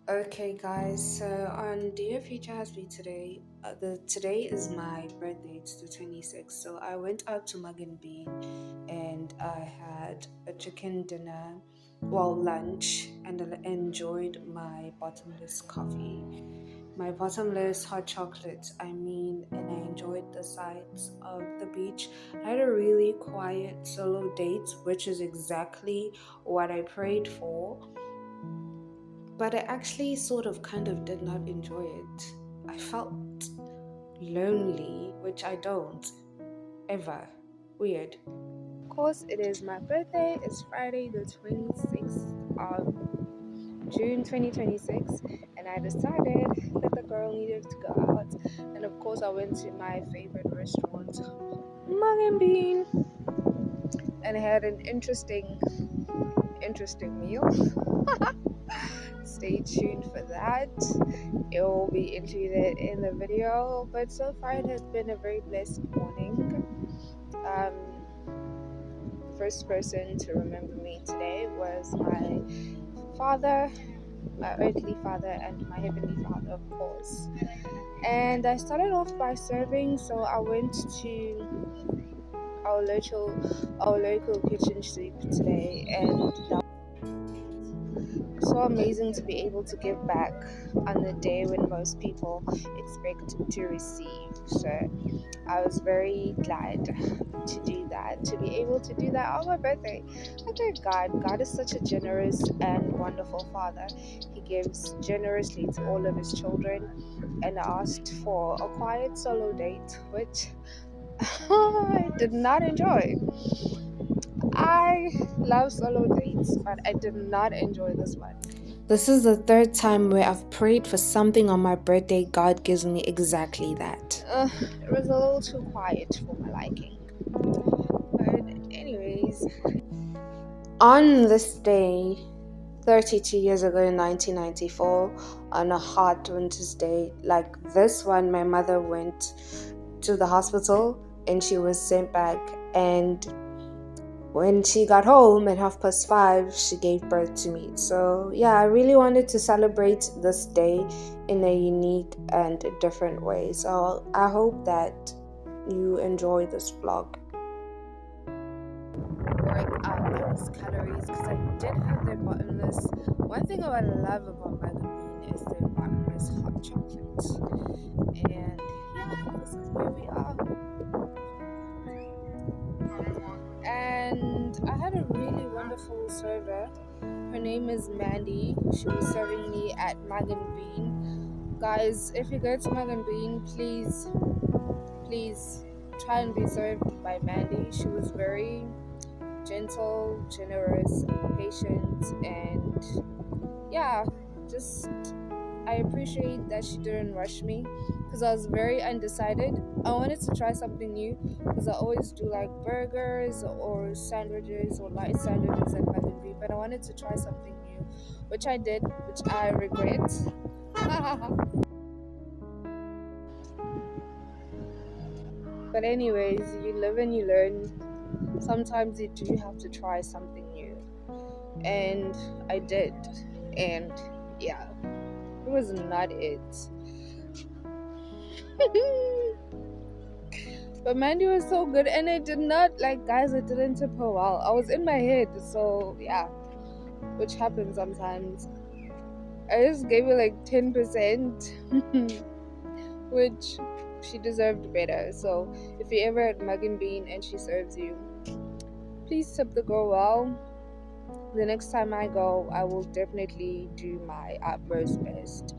Okay, guys. So on Dear Future Has Me today, today is my birthday. It's the 26th. So I went out to Mug and Bean, and I had a chicken dinner, well lunch, and I enjoyed my bottomless coffee, my bottomless hot chocolate. And I enjoyed the sights of the beach. I had a really quiet solo date, which is exactly what I prayed for, but I actually sort of kind of did not enjoy it. I felt lonely, which I don't ever. Weird. Of course, it is my birthday. It's Friday, the 26th of June 2026, and I decided that the girl needed to go out. And of course, I went to my favorite restaurant, Mug and Bean, and had an interesting meal. Stay tuned for that. It will be included in the video. But so far, it has been a very blessed morning. The first person to remember me today was my father, my earthly father, and my heavenly father, of course. And I started off by serving, so I went to our local kitchen soup today, and that so amazing to be able to give back on the day when most people expect to receive. So I was very glad to do that, to be able to do that on my birthday. I thank God. God is such a generous and wonderful Father. He gives generously to all of His children, and I asked for a quiet solo date, which I did not enjoy. I love solo dates, but I did not enjoy this one. This is the third time where I've prayed for something on my birthday. God gives me exactly that. It was a little too quiet for my liking. But anyways, on this day, 32 years ago in 1994, on a hot winter's day like this one, my mother went to the hospital and she was sent back, and when she got home at 5:30, she gave birth to me. So yeah, I really wanted to celebrate this day in a unique and different way. So I hope that you enjoy this vlog. Work out those calories, because I did have their bottomless. One thing I love about Magazine is their bottomless hot chocolate. And yeah, this is where we are. And I had a really wonderful server. Her name is Mandy. She was serving me at Mug and Bean. Guys, if you go to Mug and Bean, please try and be served by Mandy. She was very gentle, generous, patient, and yeah, just I appreciate that she didn't rush me, because I was very undecided. I wanted to try something new, because I always do like burgers or sandwiches or light sandwiches at Mug, but I wanted to try something new, which I did, which I regret. But anyways, you live and you learn. Sometimes you do have to try something new, and I did, and yeah, it was not it. But Mandy was so good, and I did not guys, I didn't tip her well. I was in my head, so yeah, which happens sometimes. I just gave her 10%, which she deserved better. So if you're ever at Mug and Bean and she serves you, please tip the girl well. The next time I go, I will definitely do my utmost best.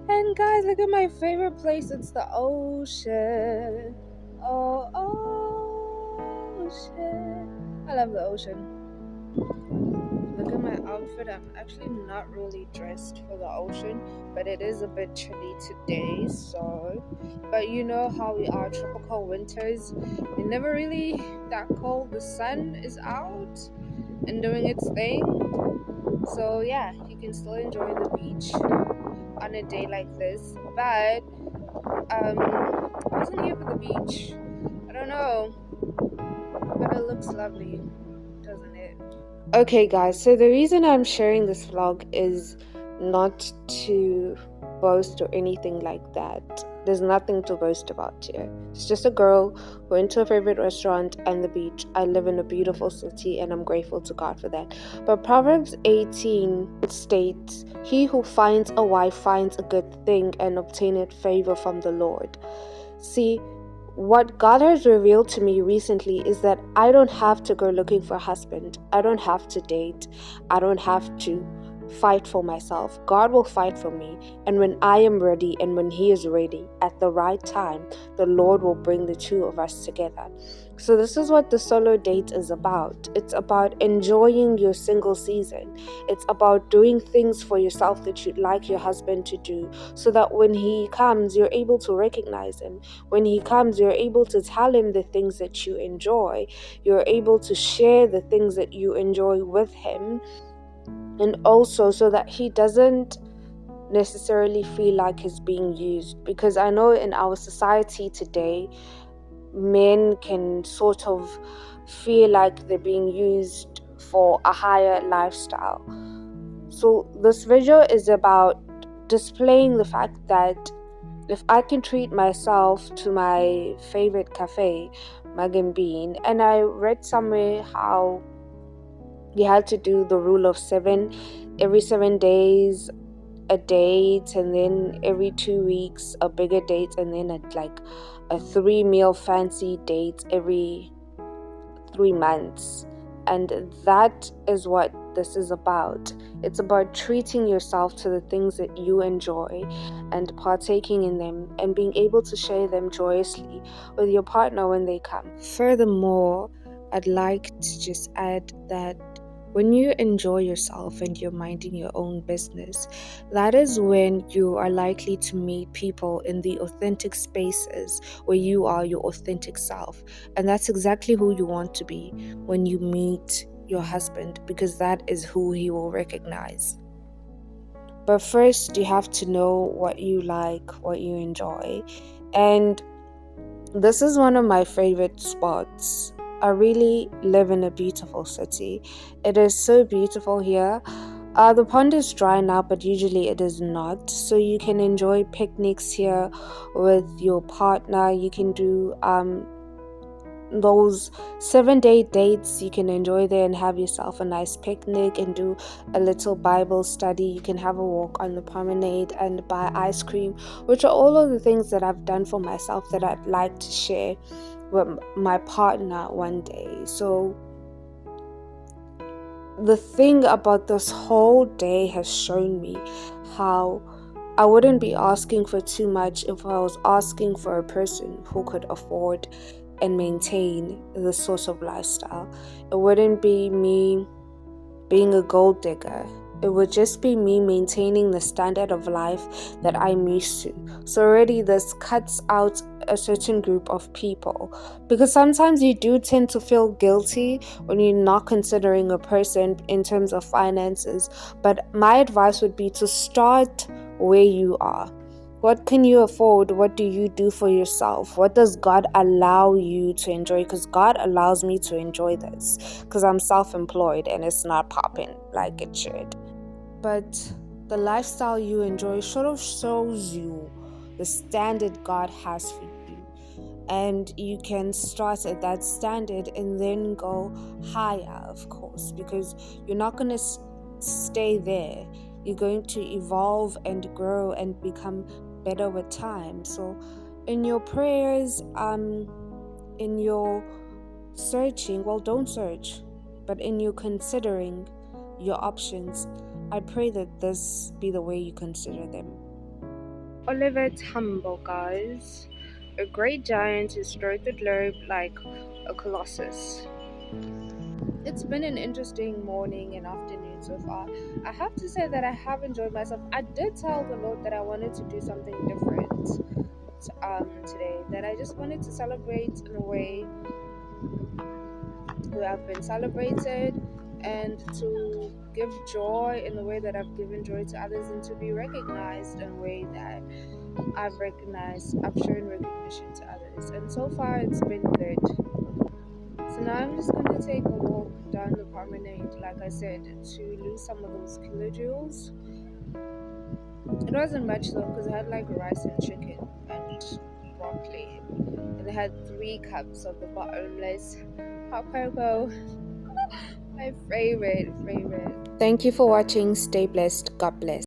And guys, look at my favorite place. It's the ocean. Oh, ocean. I love the ocean. Look at my outfit. I'm actually not really dressed for the ocean, but it is a bit chilly today. So, but you know how we are, tropical winters. It's never really that cold. The sun is out and doing its thing. So yeah, you can still enjoy the beach on a day like this. But I wasn't here for the beach. I don't know, but it looks lovely, doesn't it? Okay, guys, so the reason I'm sharing this vlog is not to boast or anything like that. There's nothing to boast about here. It's just a girl who went to a favorite restaurant and the beach. I live in a beautiful city and I'm grateful to God for that. But Proverbs 18 states, "He who finds a wife finds a good thing and obtaineth favor from the Lord." See, what God has revealed to me recently is that I don't have to go looking for a husband. I don't have to date. I don't have to fight for myself. God will fight for me. And when I am ready and when He is ready at the right time, the Lord will bring the two of us together. So this is what the solo date is about. It's about enjoying your single season. It's about doing things for yourself that you'd like your husband to do, so that when he comes, you're able to recognize him. When he comes, you're able to tell him the things that you enjoy. You're able to share the things that you enjoy with him. And also so that he doesn't necessarily feel like he's being used. Because I know in our society today, men can sort of feel like they're being used for a higher lifestyle. So this video is about displaying the fact that if I can treat myself to my favorite cafe, Mug and Bean, and I read somewhere how you had to do the rule of 7, every 7 days a date, and then every 2 weeks a bigger date, and then a 3-meal fancy date every 3 months. And that is what this is about. It's about treating yourself to the things that you enjoy and partaking in them and being able to share them joyously with your partner when they come. Furthermore, I'd like to just add that when you enjoy yourself and you're minding your own business, that is when you are likely to meet people in the authentic spaces where you are your authentic self. And that's exactly who you want to be when you meet your husband, because that is who he will recognize. But first, you have to know what you like, what you enjoy. And this is one of my favorite spots. I really live in a beautiful city. It is so beautiful here. The pond is dry now, but usually it is not. So you can enjoy picnics here with your partner. You can do those 7-day dates. You can enjoy there and have yourself a nice picnic and do a little Bible study. You can have a walk on the promenade and buy ice cream, which are all of the things that I've done for myself that I'd like to share with my partner one day. So the thing about this whole day has shown me how I wouldn't be asking for too much if I was asking for a person who could afford and maintain this sort of lifestyle. It wouldn't be me being a gold digger. It would just be me maintaining the standard of life that I'm used to. So already this cuts out a certain group of people, because sometimes you do tend to feel guilty when you're not considering a person in terms of finances. But my advice would be to start where you are. What can you afford? What do you do for yourself? What does God allow you to enjoy? Because God allows me to enjoy this because I'm self-employed and it's not popping like it should. But the lifestyle you enjoy sort of shows you the standard God has for you. And you can start at that standard and then go higher, of course, because you're not going to stay there. You're going to evolve and grow and become better with time. So in your prayers, in your searching, well, don't search, but in your considering your options, I pray that this be the way you consider them. Oliver Tambo, guys. A great giant who strode the globe like a colossus. It's been an interesting morning and afternoon so far. I have to say that I have enjoyed myself. I did tell the Lord that I wanted to do something different today, that I just wanted to celebrate in a way where I've been celebrated, and to give joy in the way that I've given joy to others, and to be recognized in a way that I've shown recognition to others, and so far it's been good. So now I'm just gonna take a walk down the promenade, like I said, to lose some of those kilojoules. It wasn't much though, because I had like rice and chicken and broccoli, and I had 3 cups of the bottomless hot cocoa. My favorite. Thank you for watching. Stay blessed. God bless.